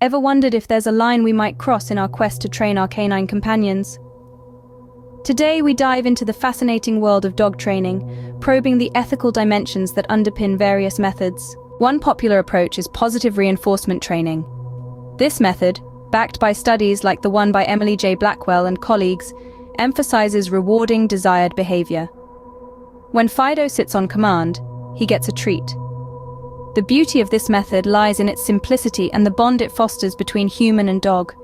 Ever wondered if there's a line we might cross in our quest to train our canine companions? Today we dive into the fascinating world of dog training, probing the ethical dimensions that underpin various methods. One popular approach is positive reinforcement training. This method, backed by studies like the one by Emily J. Blackwell and colleagues, emphasizes rewarding desired behavior. When Fido sits on command, he gets a treat. The beauty of this method lies in its simplicity and the bond it fosters between human and dog.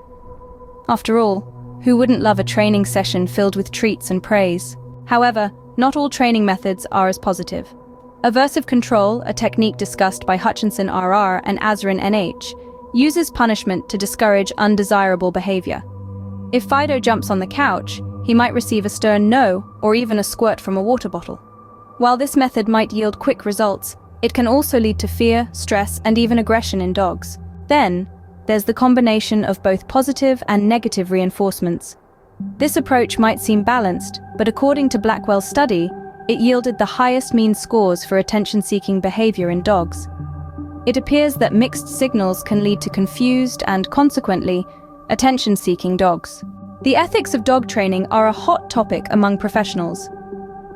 After all, who wouldn't love a training session filled with treats and praise? However, not all training methods are as positive. Aversive control, a technique discussed by Hutchinson RR and Azrin NH, uses punishment to discourage undesirable behavior. If Fido jumps on the couch, he might receive a stern no or even a squirt from a water bottle. While this method might yield quick results, it can also lead to fear, stress, and even aggression in dogs. Then, there's the combination of both positive and negative reinforcements. This approach might seem balanced, but according to Blackwell's study, it yielded the highest mean scores for attention-seeking behavior in dogs. It appears that mixed signals can lead to confused and, consequently, attention-seeking dogs. The ethics of dog training are a hot topic among professionals.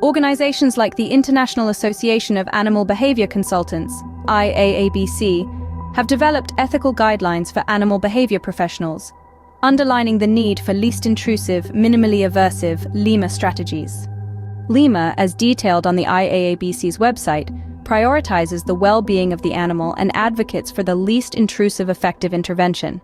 Organizations like the International Association of Animal Behavior Consultants, IAABC, have developed ethical guidelines for animal behavior professionals, underlining the need for least intrusive, minimally aversive LIMA strategies. LIMA, as detailed on the IAABC's website, prioritizes the well-being of the animal and advocates for the least intrusive effective intervention.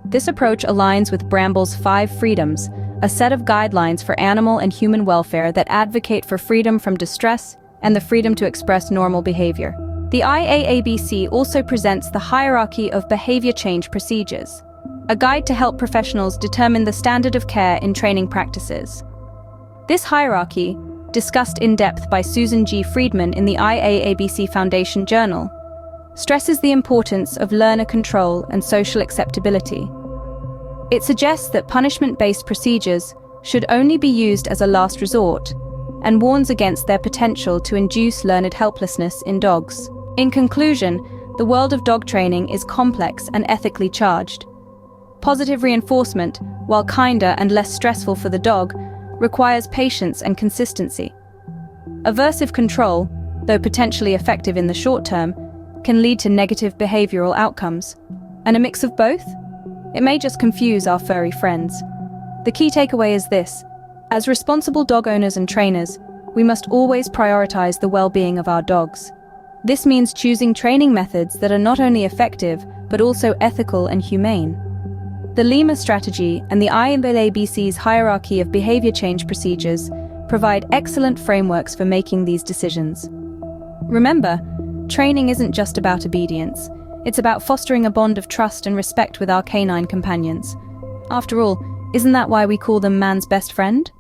This approach aligns with Bramble's 5 Freedoms, a set of guidelines for animal and human welfare that advocate for freedom from distress and the freedom to express normal behavior. The IAABC also presents the Hierarchy of Behavior Change Procedures, a guide to help professionals determine the standard of care in training practices. This hierarchy, discussed in depth by Susan G. Friedman in the IAABC Foundation Journal, stresses the importance of learner control and social acceptability. It suggests that punishment-based procedures should only be used as a last resort and warns against their potential to induce learned helplessness in dogs. In conclusion, the world of dog training is complex and ethically charged. Positive reinforcement, while kinder and less stressful for the dog, requires patience and consistency. Aversive control, though potentially effective in the short term, can lead to negative behavioral outcomes. And a mix of both? It may just confuse our furry friends. The key takeaway is this: as responsible dog owners and trainers, we must always prioritize the well-being of our dogs. This means choosing training methods that are not only effective, but also ethical and humane. The LIMA strategy and the IAABC's hierarchy of behavior change procedures provide excellent frameworks for making these decisions. Remember, training isn't just about obedience. It's about fostering a bond of trust and respect with our canine companions. After all, isn't that why we call them man's best friend?